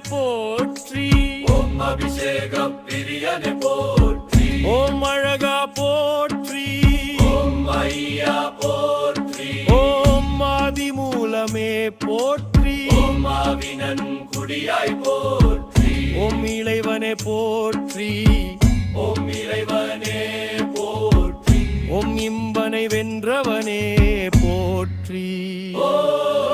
போற்றி. ஓம் அபிஷேக பிரியனே போற்றி. ஓம் அழகா போற்றி. ஓம் ஐயா போற்றி. ஓம் ஆதிமூலமே போற்றி. ஓம் ஆவினன் குடியாய் போற்றி. ஓம் இளைவனே போற்றி. ஓம் இறைவனே போற்றி. ஓம் இம்பனை வென்றவனே போற்றி. ஓம்